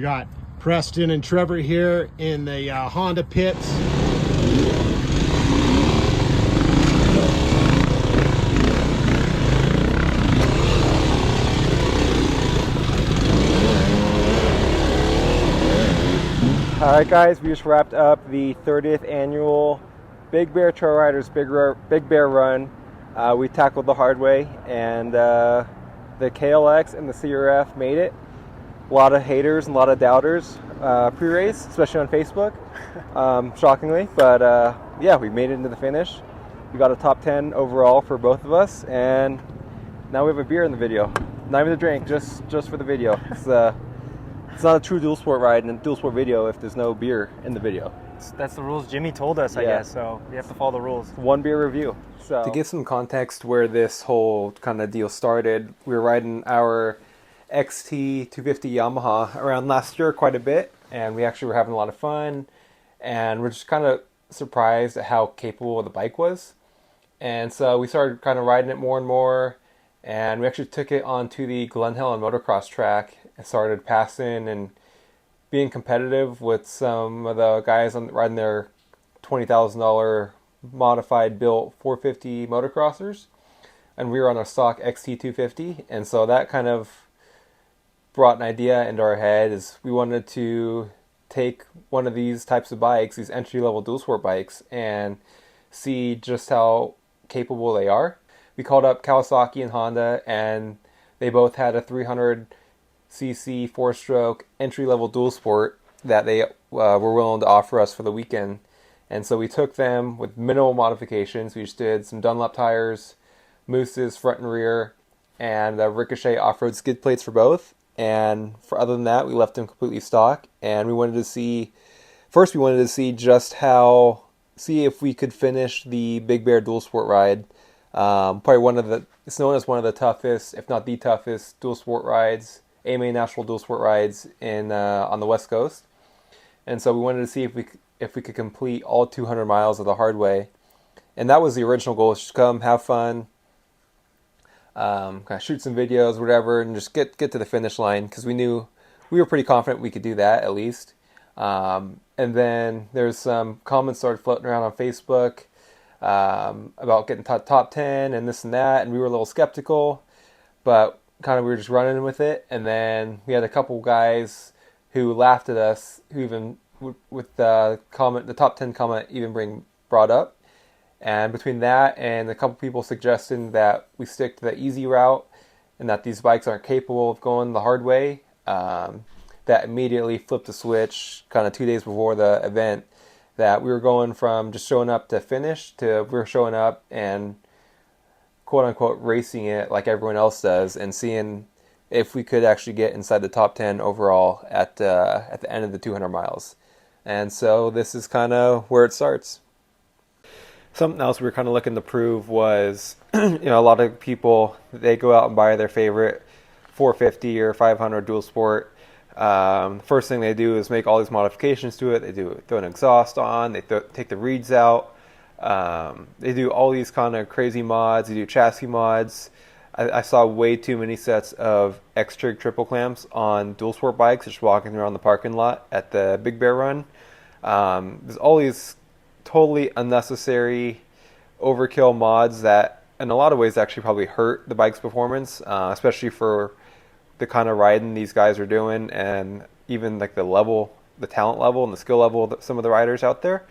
got Preston and Trevor here in the Honda pits. All right, guys, we just wrapped up the 30th annual Big Bear Trail Riders Big Bear Run. We tackled the hard way, and the KLX and the CRF made it. A lot of haters and a lot of doubters pre-race, especially on Facebook, shockingly. But yeah, we made it into the finish. We got a top 10 overall for both of us, and now we have a beer in the video. Not even a drink, just for the video. It's not a true dual sport ride and a dual sport video if there's no beer in the video. That's the rules Jimmy told us, I guess, so we have to follow the rules. One beer review. So to give some context where this whole kind of deal started, we were riding our XT250 Yamaha around last year quite a bit, and we actually were having a lot of fun, and we're just kind of surprised at how capable the bike was. And so we started kind of riding it more and more, and we actually took it onto the Glen Helen motocross track and started passing and being competitive with some of the guys riding their $20,000 modified built 450 motocrossers, and we were on a stock XT250, and so that kind of brought an idea into our head is we wanted to take one of these types of bikes, these entry-level dual sport bikes, and see just how capable they are. We called up Kawasaki and Honda, and they both had a 300cc 4-stroke entry-level dual sport that they were willing to offer us for the weekend. And so we took them with minimal modifications. We just did some Dunlop tires, mousses front and rear, and Ricochet Off-Road Skid Plates for both. And for other than that, we left them completely stock. And we wanted to see, first we wanted to see just how, see if we could finish the Big Bear dual sport ride. Probably it's known as one of the toughest, if not the toughest, dual sport rides, AMA National dual sport rides on the West Coast. And so we wanted to see if we could complete all 200 miles of the hard way. And that was the original goal, is just come, have fun, kind of shoot some videos, whatever, and just get to the finish line, because we were pretty confident we could do that at least. And then there's some comments started floating around on Facebook about getting top 10 and this and that, and we were a little skeptical, but kind of we were just running with it. And then we had a couple guys who laughed at us, who even with the top 10 comment even brought up. And between that and a couple people suggesting that we stick to the easy route and that these bikes aren't capable of going the hard way, that immediately flipped the switch kind of 2 days before the event, that we were going from just showing up to finish to we were showing up and quote unquote racing it like everyone else does, and seeing if we could actually get inside the top 10 overall at the end of the 200 miles. And so this is kind of where it starts. Something else we were kind of looking to prove was, a lot of people, they go out and buy their favorite 450 or 500 dual sport. First thing they do is make all these modifications to it. They throw an exhaust on, they take the reeds out. They do all these kind of crazy mods. They do chassis mods. I saw way too many sets of X-Trig triple clamps on dual sport bikes just walking around the parking lot at the Big Bear Run. There's all these totally unnecessary overkill mods that in a lot of ways actually probably hurt the bike's performance, especially for the kind of riding these guys are doing, and even like the talent level and the skill level of some of the riders out there,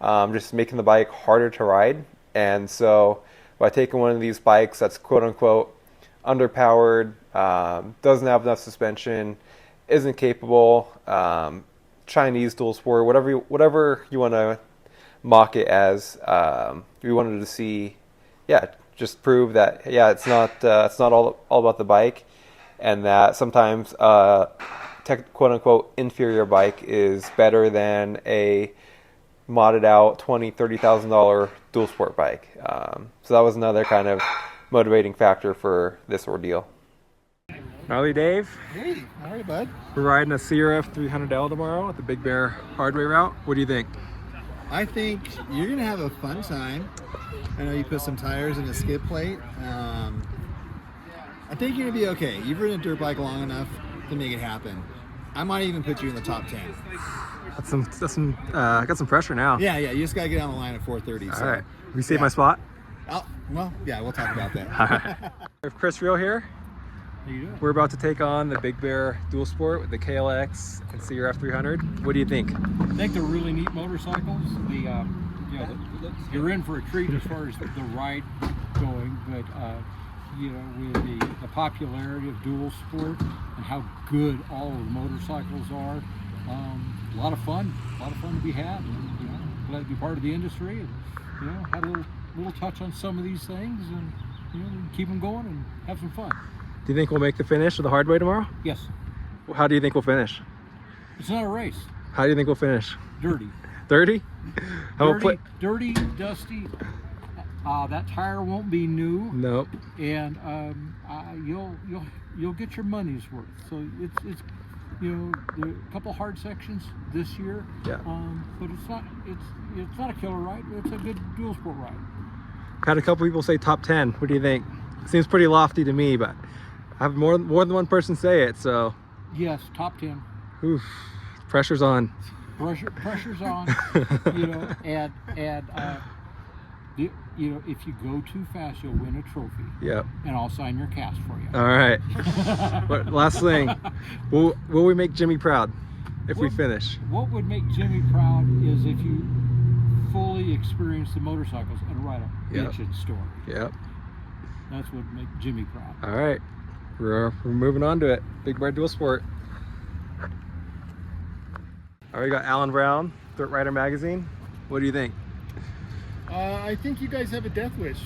just making the bike harder to ride. And so by taking one of these bikes that's quote unquote underpowered, doesn't have enough suspension, isn't capable, Chinese dual sport, whatever you want to mock it as, we wanted to see, just prove that it's not all about the bike, and that sometimes quote unquote inferior bike is better than a modded out $20,000-$30,000 dual sport bike. So that was another kind of motivating factor for this ordeal. Gnarly Dave. Hey, all right, bud. We're riding a CRF300L tomorrow at the Big Bear Hardway route. What do you think? I think you're gonna have a fun time. I know you put some tires in a skid plate. I think you're gonna be okay. You've ridden a dirt bike long enough to make it happen. I might even put you in the top 10. I got some pressure now. Yeah, you just got to get on the line at 4:30. All right. We save my spot? Oh, well, yeah, we'll talk about that. All right. We have Chris Real here. How you doing? We're about to take on the Big Bear Dual Sport with the KLX and CRF300. What do you think? I think they're really neat motorcycles. You're in for a treat as far as the ride going, but with the popularity of dual sport and how good all of the motorcycles are, a lot of fun to be had. And, glad to be part of the industry, and had a little touch on some of these things, and keep them going and have some fun. Do you think we'll make the finish of the hard way tomorrow? Yes. How do you think we'll finish? It's not a race. How do you think we'll finish? Dirty. 30? Dirty, dusty. That tire won't be new. Nope. And you'll get your money's worth. So it's there are a couple hard sections this year. Yeah. But it's not a killer ride. It's a good dual sport ride. Had a couple people say top 10. What do you think? Seems pretty lofty to me, but I have more than one person say it, so. Yes, top 10. Oof, pressure's on. Pressure's on. And if you go too fast, you'll win a trophy. Yep. And I'll sign your cast for you. All right. But last thing, will we make Jimmy proud if we finish? What would make Jimmy proud is if you fully experience the motorcycles and write a bitchin' story. Yep. That's what would make Jimmy proud. All right. We're moving on to it. Big Bear Dual Sport. All right, we got Alan Brown, Dirt Rider Magazine. What do you think? I think you guys have a death wish.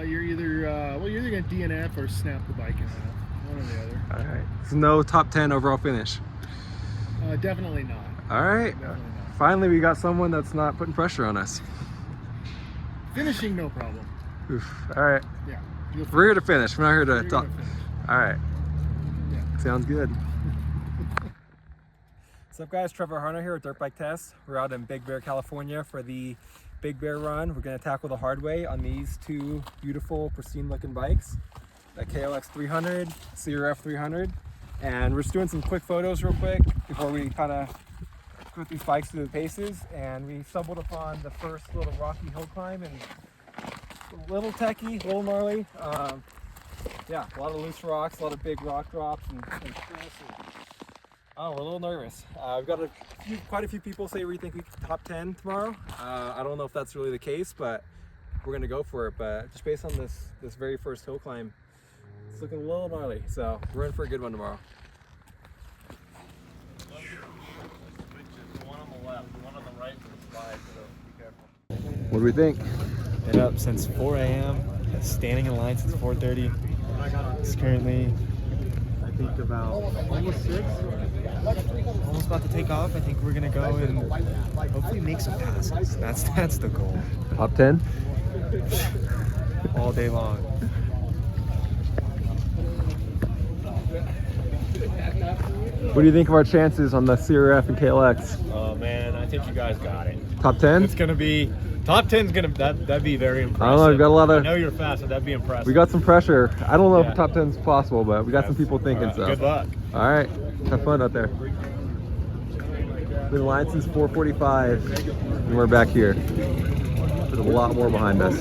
You're either going to DNF or snap the bike in half. One or the other. All right. So no top 10 overall finish. Definitely not. All right. Definitely not. Finally, we got someone that's not putting pressure on us. Finishing, no problem. Oof. All right. Yeah. We're here to finish. We're not here to You're talk. gonna finish. All right. Yeah. Sounds good. What's up, guys? Trevor here with Dirt Bike Test. We're out in Big Bear, California for the Big Bear run. We're going to tackle the hard way on these two beautiful, pristine-looking bikes, the KLX300, CRF300, and we're just doing some quick photos real quick before we kind of put these bikes through the paces. And we stumbled upon the first little rocky hill climb, and a little techy, a little gnarly. Yeah, a lot of loose rocks, a lot of big rock drops, and oh, we're a little nervous. We've got quite a few people say we think we can top 10 tomorrow. I don't know if that's really the case, but we're gonna go for it. But just based on this very first hill climb, it's looking a little gnarly. So we're in for a good one tomorrow. One on the left, one on the right for the slide, so be careful. What do we think? Been up since 4 a.m. Standing in line since 4:30. It's currently, I think, about almost 6. Almost about to take off. I think we're gonna go and hopefully make some passes. That's the goal. Top 10? All day long. What do you think of our chances on the CRF and KLX? Oh man, I think you guys got it. Top 10? It's gonna be top 10's gonna that'd be very impressive. I don't know, we've got a lot of. I know you're fast, so that'd be impressive. We got some pressure. I don't know Yeah. if top 10 is possible, but we got some people thinking so. Good luck. All right, have fun out there. Been in line since 4:45, and we're back here. There's a lot more behind us.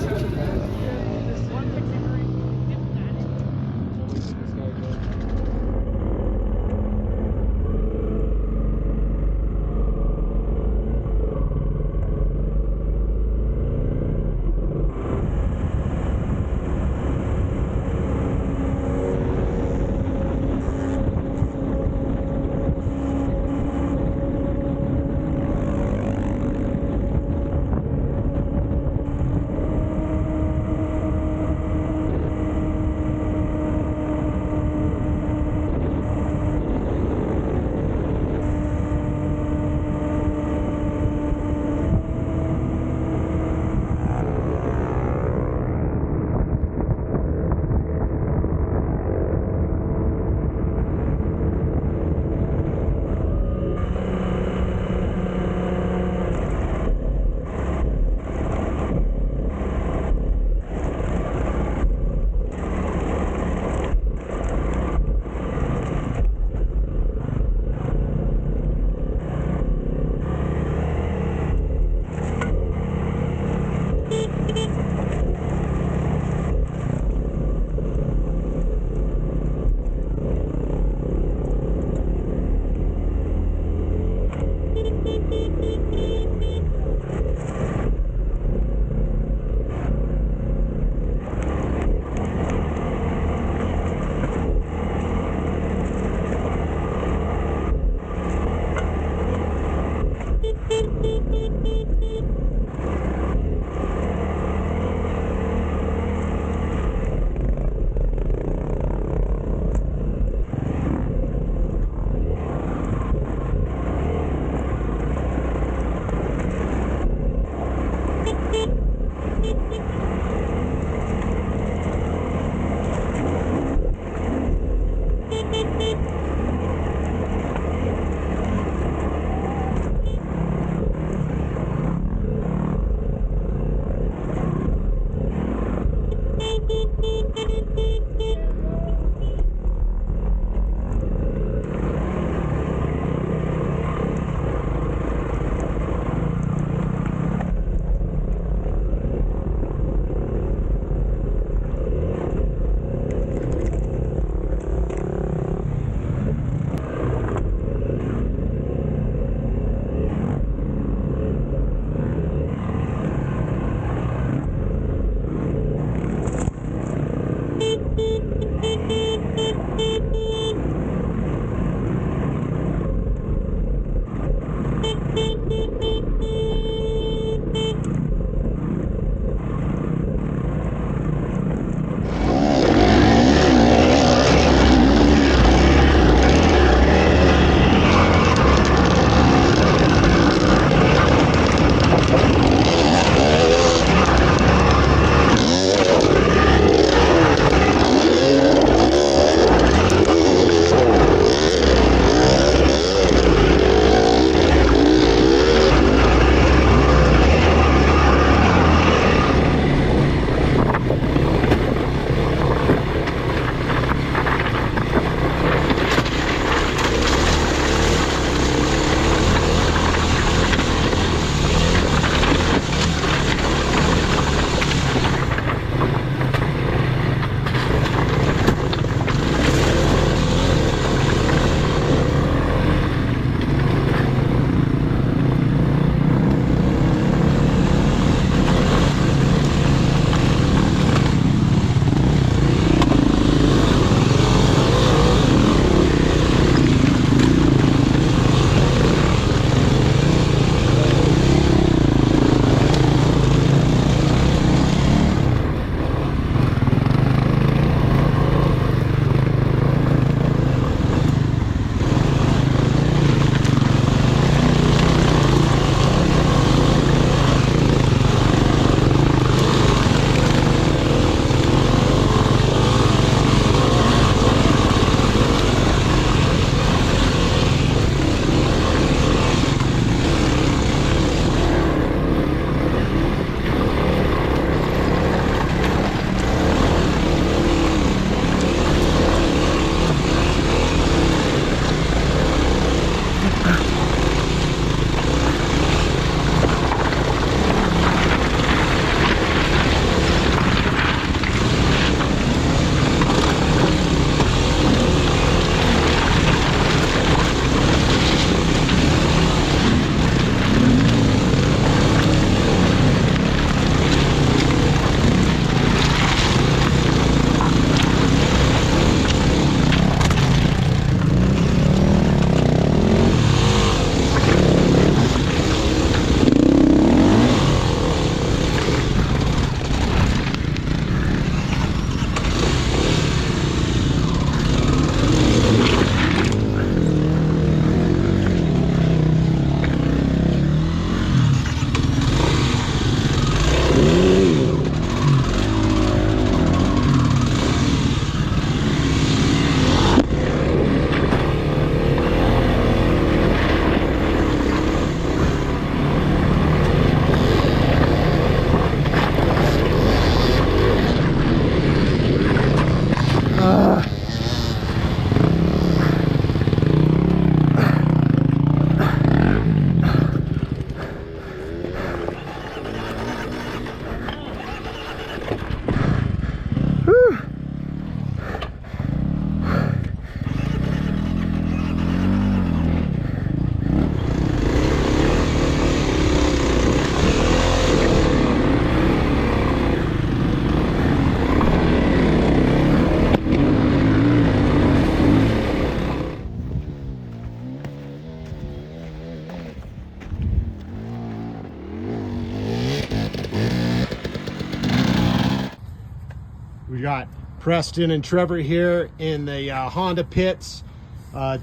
We got Preston and Trevor here in the Honda pits.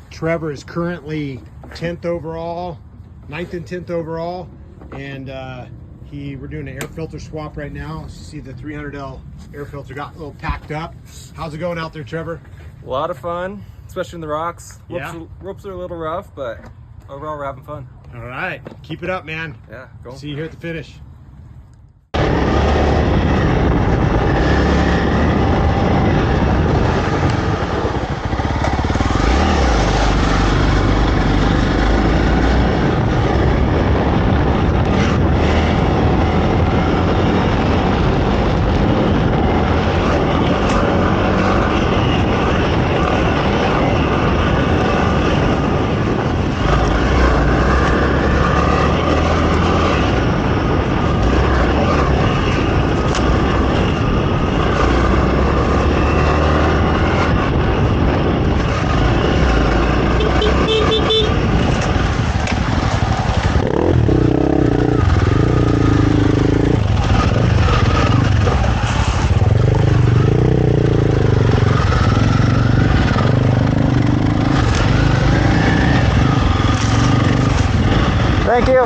Trevor is currently 10th overall, 9th and 10th overall, and we're doing an air filter swap right now. You see the 300L air filter got a little packed up. How's it going out there, Trevor? A lot of fun, especially in the rocks. Yeah. Ropes are a little rough, but overall we're having fun. All right, keep it up, man. Yeah, go. See you here at the finish. Thank you.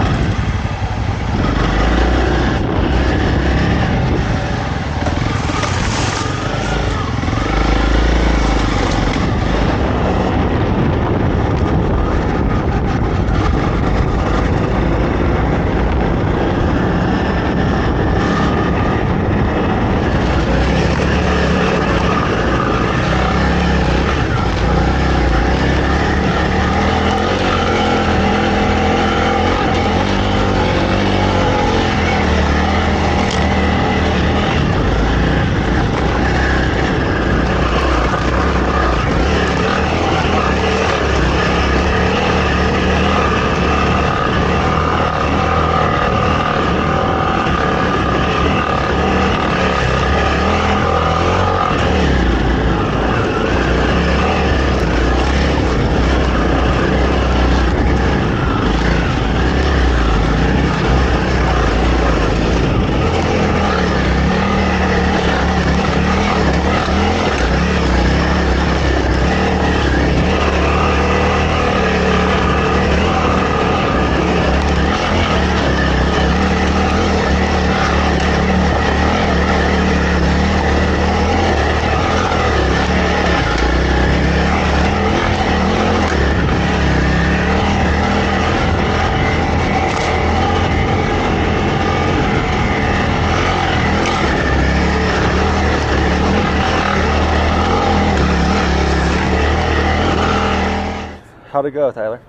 How'd it go, Tyler?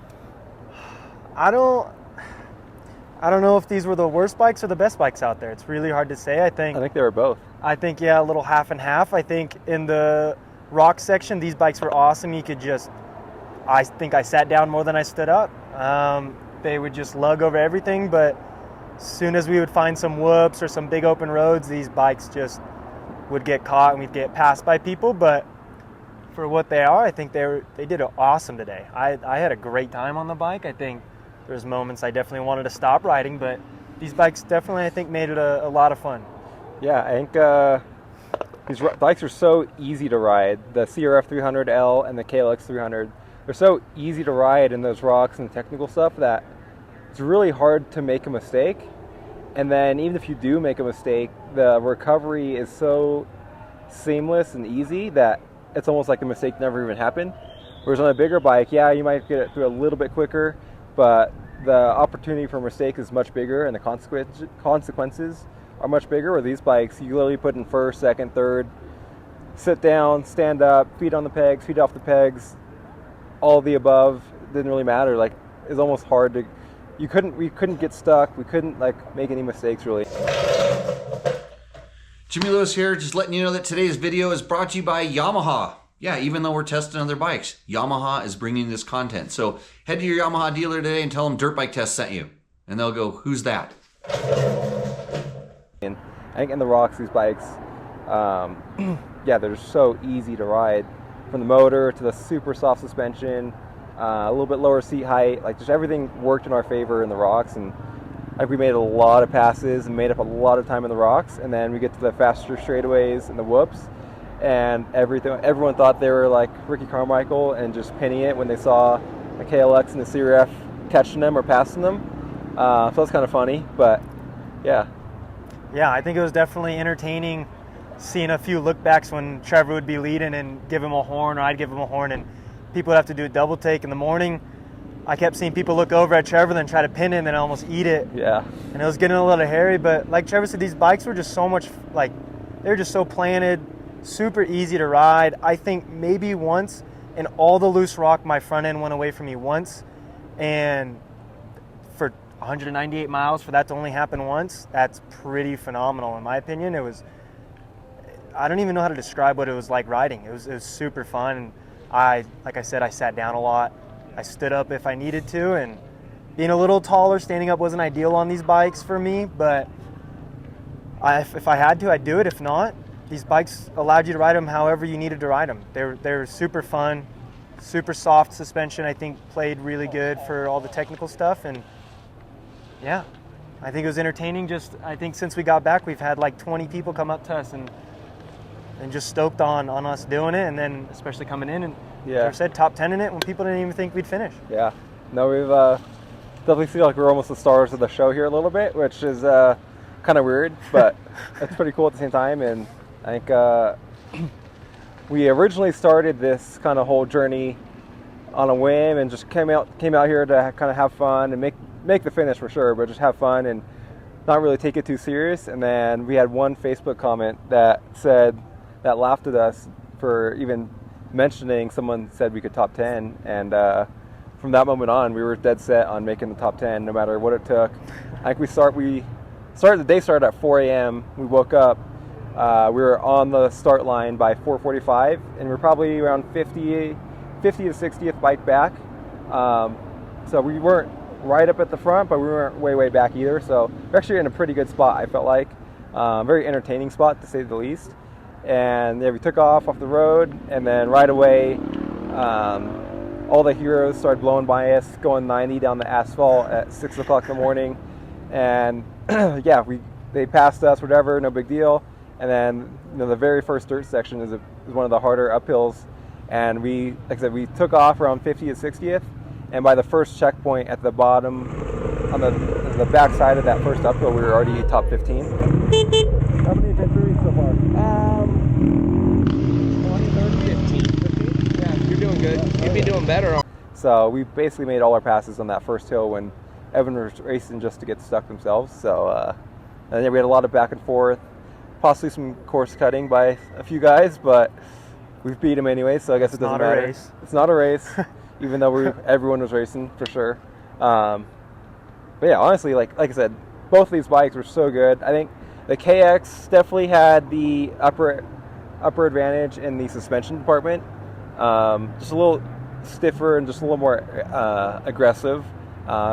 I don't know if these were the worst bikes or the best bikes out there. It's really hard to say. I think they were both. I think, yeah, a little half and half. I think in the rock section, these bikes were awesome. You could I think I sat down more than I stood up. They would just lug over everything, but as soon as we would find some whoops or some big open roads, these bikes just would get caught and we'd get passed by people. But for what they are, I think they did awesome today. I had a great time on the bike. I think there's moments I definitely wanted to stop riding, but these bikes definitely, I think, made it a lot of fun. Yeah, I think these bikes are so easy to ride. The CRF300L and the KLX300, they're so easy to ride in those rocks and technical stuff that it's really hard to make a mistake. And then even if you do make a mistake, the recovery is so seamless and easy that it's almost like the mistake never even happened. Whereas on a bigger bike, yeah, you might get it through a little bit quicker, but the opportunity for mistake is much bigger and the consequences are much bigger. Where these bikes, you literally put in first, second, third, sit down, stand up, feet on the pegs, feet off the pegs, all of the above. Didn't really matter. Like, it's almost hard to, we couldn't get stuck. We couldn't make any mistakes really. Jimmy Lewis here, just letting you know that today's video is brought to you by Yamaha. Yeah, even though we're testing other bikes, Yamaha is bringing this content. So head to your Yamaha dealer today and tell them Dirt Bike Test sent you. And they'll go, who's that? And I think in the rocks, these bikes, yeah, they're so easy to ride. From the motor to the super soft suspension, a little bit lower seat height, just everything worked in our favor in the rocks. And we made a lot of passes and made up a lot of time in the rocks, and then we get to the faster straightaways and the whoops, and everyone thought they were like Ricky Carmichael and just pinning it when they saw a KLX and the CRF catching them or passing them. So that's kind of funny, but yeah. Yeah, I think it was definitely entertaining seeing a few lookbacks when Trevor would be leading and give him a horn, or I'd give him a horn, and people would have to do a double take. In the morning, I kept seeing people look over at Trevor, then try to pin it, and then almost eat it. Yeah. And it was getting a little hairy, but like Trevor said, these bikes were just so much, like, they were just so planted, super easy to ride. I think maybe once in all the loose rock, my front end went away from me once, and for 198 miles, for that to only happen once, that's pretty phenomenal in my opinion. It was, I don't even know how to describe what it was like riding. It was super fun. And like I said, I sat down a lot. I stood up if I needed to, and being a little taller, standing up wasn't ideal on these bikes for me, but if I had to, I'd do it. If not, these bikes allowed you to ride them however you needed to ride them. They're super fun, super soft suspension. I think played really good for all the technical stuff, and yeah, I think it was entertaining. I think since we got back, we've had like 20 people come up to us and just stoked on us doing it, and then especially coming in and Trevor said top 10 in it when people didn't even think we'd finish. Yeah, no, we've definitely feel like we're almost the stars of the show here a little bit, which is kind of weird, but it's pretty cool at the same time. And I think we originally started this kind of whole journey on a whim and just came out here to kind of have fun and make the finish for sure, but just have fun and not really take it too serious. And then we had one Facebook comment that laughed at us for even mentioning someone said we could top 10, and from that moment on we were dead set on making the top 10 no matter what it took. I think the day started at 4 a.m. We woke up, we were on the start line by 4:45, and we're probably around 50 to 60th bike back, so we weren't right up at the front, but we weren't way back either, so we're actually in a pretty good spot. I felt like very entertaining spot to say the least. And yeah, we took off the road, and then right away all the heroes started blowing by us, going 90 down the asphalt at 6 o'clock in the morning, and yeah, they passed us, whatever, no big deal. And then the very first dirt section is one of the harder uphills, and like I said, we took off around 50th, 60th, and by the first checkpoint at the bottom on the back side of that first uphill, we were already top 15. How many victories so far? 20, 30, 15. Yeah, you're doing good. You'd be doing better. So we basically made all our passes on that first hill when everyone was racing just to get stuck themselves. So and then we had a lot of back and forth, possibly some course cutting by a few guys, but we've beat them anyway, so I guess it doesn't matter. It's not a race, even though everyone was racing for sure. But yeah, honestly, like I said, both of these bikes were so good. I think the KX definitely had the upper advantage in the suspension department. Just a little stiffer and just a little more aggressive,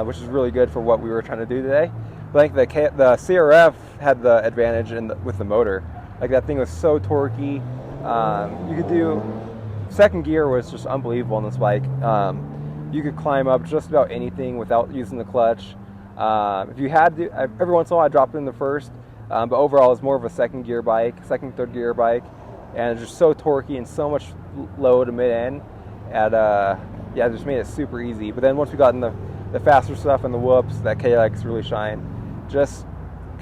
which is really good for what we were trying to do today. But I think the CRF had the advantage with the motor. Like, that thing was so torquey. You could do second gear was just unbelievable on this bike. You could climb up just about anything without using the clutch. If you had to, every once in a while I dropped it in the first, but overall it's more of a second, third gear bike, and it's just so torquey and so much low to mid end. And yeah, it just made it super easy. But then once we got in the faster stuff and the whoops, that KLX really shined. Just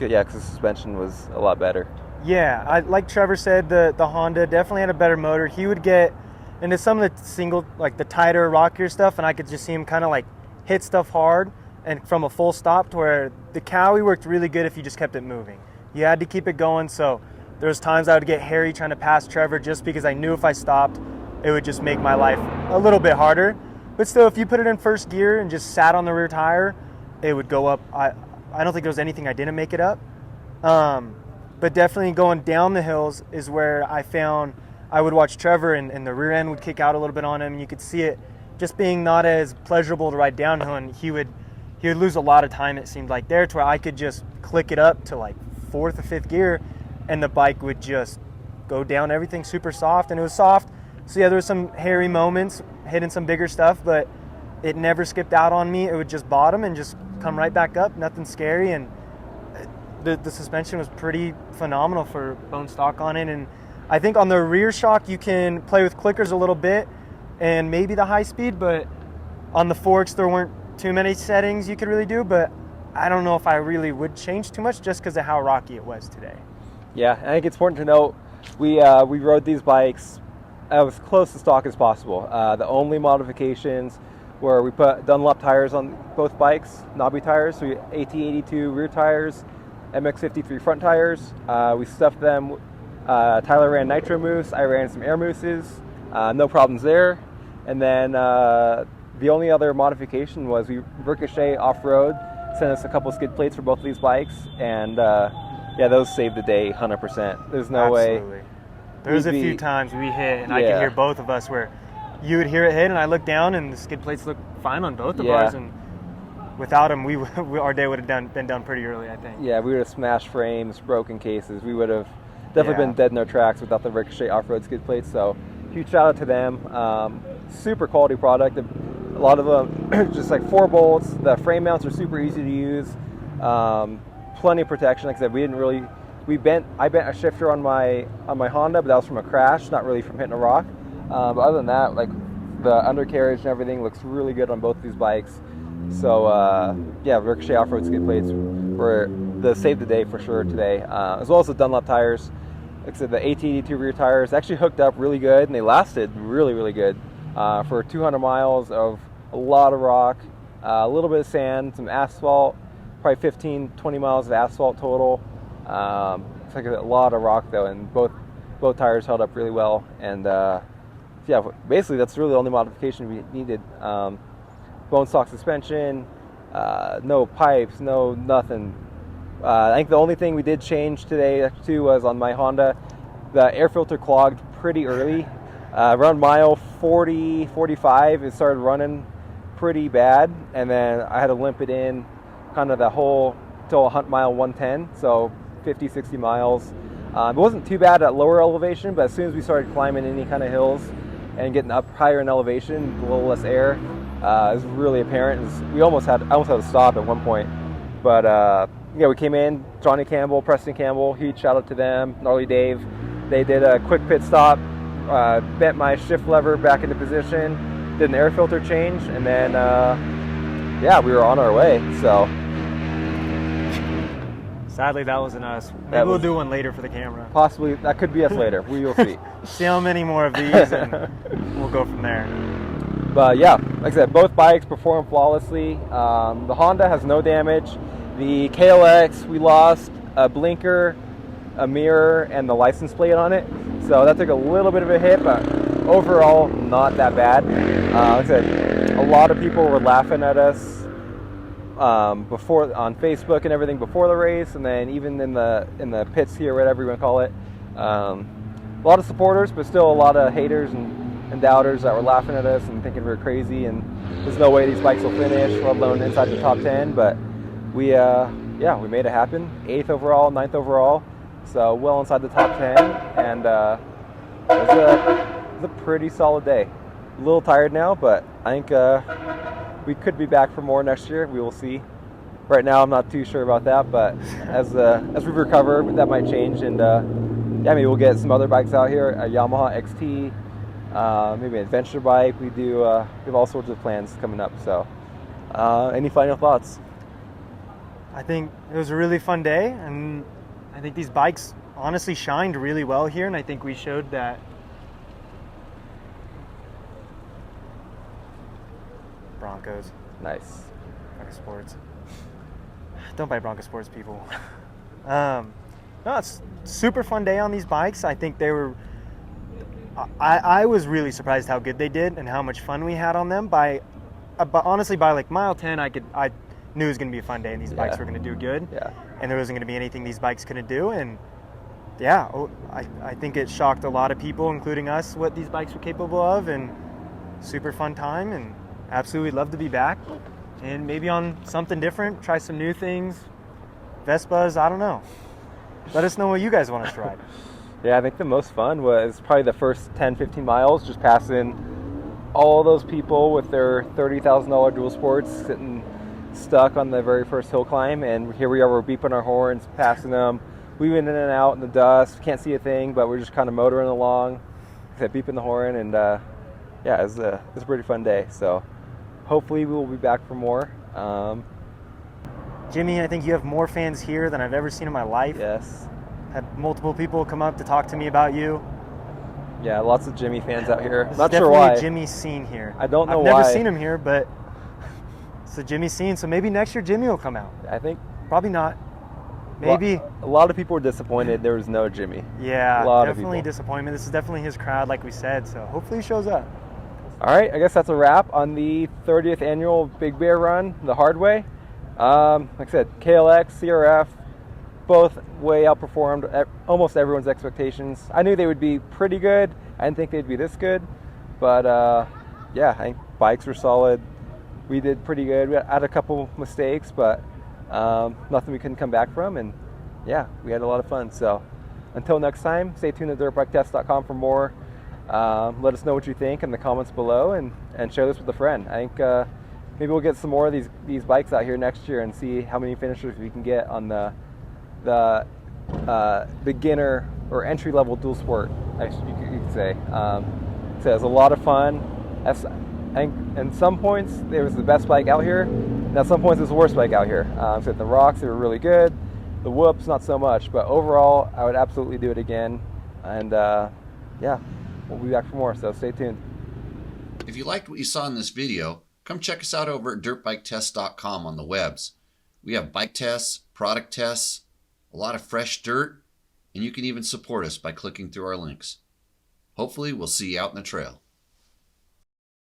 yeah, because the suspension was a lot better. Yeah, like Trevor said, the Honda definitely had a better motor. He would get into some of the tighter, rockier stuff, and I could just see him kind of like hit stuff hard and from a full stop, to where the Cowie worked really good if you just kept it moving. You had to keep it going, so there was times I would get hairy trying to pass Trevor just because I knew if I stopped, it would just make my life a little bit harder. But still, if you put it in first gear and just sat on the rear tire, it would go up. I don't think there was anything I didn't make it up. But definitely going down the hills is where I found I would watch Trevor, and the rear end would kick out a little bit on him, and you could see it just being not as pleasurable to ride downhill, and he would lose a lot of time, it seemed like, there, to where I could just click it up to like fourth or fifth gear, and the bike would just go down everything super soft. And it was soft, so yeah, there was some hairy moments hitting some bigger stuff, but it never skipped out on me. It would just bottom and just come right back up, nothing scary. And the suspension was pretty phenomenal for bone stock on it. And I think on the rear shock you can play with clickers a little bit and maybe the high speed, but on the forks there weren't too many settings you could really do, but I don't know if I really would change too much just because of how rocky it was today. Yeah, I think it's important to note we rode these bikes as close to stock as possible. The only modifications were we put Dunlop tires on both bikes, knobby tires, so AT82 rear tires, MX53 front tires. We stuffed them. Tyler ran nitro mousse, I ran some air mousses, no problems there. And then the only other modification was Ricochet Off-Road sent us a couple skid plates for both of these bikes, and yeah, those saved the day 100%. There's no Absolutely. way. There was a few times we hit, and I could hear both of us where you would hear it hit, and I looked down, and the skid plates looked fine on both of ours, and without them, our day would have been done pretty early, I think. Yeah, we would have smashed frames, broken cases. We would have definitely been dead in our tracks without the Ricochet Off-Road skid plates. So huge shout out to them. Super quality product. A lot of them just like 4 bolts. The frame mounts are super easy to use. Plenty of protection. Like I said, I bent a shifter on my Honda, but that was from a crash, not really from hitting a rock. But other than that, like the undercarriage and everything looks really good on both of these bikes. So yeah, Ricochet Off-Road skid plates were the save the day for sure today, as well as the Dunlop tires. Like I said, the AT82 rear tires actually hooked up really good, and they lasted really, really good for 200 miles of a lot of rock, a little bit of sand, some asphalt, probably 15, 20 miles of asphalt total. It's like a lot of rock though, and both tires held up really well. And yeah, basically that's really the only modification we needed. Bone stock suspension, no pipes, no nothing. I think the only thing we did change today too was on my Honda, the air filter clogged pretty early. Around mile 40, 45, it started running pretty bad, and then I had to limp it in kind of the whole till mile 110, so 50, 60 miles. It wasn't too bad at lower elevation, but as soon as we started climbing any kind of hills and getting up higher in elevation, a little less air, it was really apparent. I almost had to stop at one point. But yeah, we came in, Johnny Campbell, Preston Campbell, huge shout out to them, Gnarly Dave. They did a quick pit stop, bent my shift lever back into position, did an air filter change, and then yeah, we were on our way. So sadly, that wasn't us. Maybe we'll do one later for the camera. Possibly, that could be us later. We will see. See how many more of these, and we'll go from there. But yeah, like I said, both bikes perform flawlessly. The Honda has no damage. The KLX, we lost a blinker, a mirror, and the license plate on it. So that took a little bit of a hit, but overall, not that bad. Like I said, a lot of people were laughing at us before on Facebook and everything before the race, and then even in the pits here, whatever you want to call it. A lot of supporters, but still a lot of haters and doubters that were laughing at us and thinking we were crazy and there's no way these bikes will finish, let alone inside the top 10. But we made it happen. 8th overall, 9th overall, so well inside the top 10, and it was a pretty solid day. A little tired now, but I think we could be back for more next year. We will see. Right now, I'm not too sure about that, but as we recover, that might change. And yeah, maybe we'll get some other bikes out here. A Yamaha XT, maybe an adventure bike. We have all sorts of plans coming up. So, any final thoughts? I think it was a really fun day, and I think these bikes honestly shined really well here, and I think we showed that. Broncos. Nice. Bronco Sports. Don't buy Bronco Sports, people. No, it's super fun day on these bikes. I think they were. I was really surprised how good they did and how much fun we had on them. Honestly, by like mile 10, I knew it was going to be a fun day, and these bikes were going to do good. Yeah. And there wasn't going to be anything these bikes couldn't do. And yeah, I think it shocked a lot of people, including us, what these bikes were capable of. And super fun time, and absolutely love to be back. And maybe on something different, try some new things. Vespas, I don't know. Let us know what you guys want us to ride. Yeah, I think the most fun was probably the first 10, 15 miles, just passing all those people with their $30,000 dual sports sitting stuck on the very first hill climb, and here we are, we're beeping our horns, passing them, weaving in and out in the dust. Can't see a thing, but we're just kind of motoring along, beeping the horn, and yeah, it's a pretty fun day. So hopefully we will be back for more. Jimmy, I think you have more fans here than I've ever seen in my life. Yes. Had multiple people come up to talk to me about you. Yeah, lots of Jimmy fans out here. This Not is sure definitely why. a Jimmy scene here. I don't know I've why. never seen him here, but it's a Jimmy scene. So maybe next year Jimmy will come out. I think Probably not. Maybe. a lot of people were disappointed there was no Jimmy. Yeah, a lot definitely of people. disappointment. This is definitely his crowd, like we said. So hopefully he shows up. All right, I guess that's a wrap on the 30th annual Big Bear Run the hard way. Like I said, KLX, CRF, both way outperformed almost everyone's expectations. I knew they would be pretty good. I didn't think they'd be this good, but yeah, I think bikes were solid. We did pretty good. We had a couple mistakes, but nothing we couldn't come back from, and yeah, we had a lot of fun. So until next time, stay tuned to dirtbiketest.com for more. Let us know what you think in the comments below, and share this with a friend. I think maybe we'll get some more of these bikes out here next year and see how many finishers we can get on the beginner or entry-level dual sport, actually, you could say. So it was a lot of fun. I think in some points it was the best bike out here, and at some points it was the worst bike out here. So the rocks, they were really good. The whoops, not so much. But overall, I would absolutely do it again. And yeah, we'll be back for more, so stay tuned. If you liked what you saw in this video, come check us out over at dirtbiketest.com on the webs. We have bike tests, product tests, a lot of fresh dirt, and you can even support us by clicking through our links. Hopefully we'll see you out in the trail.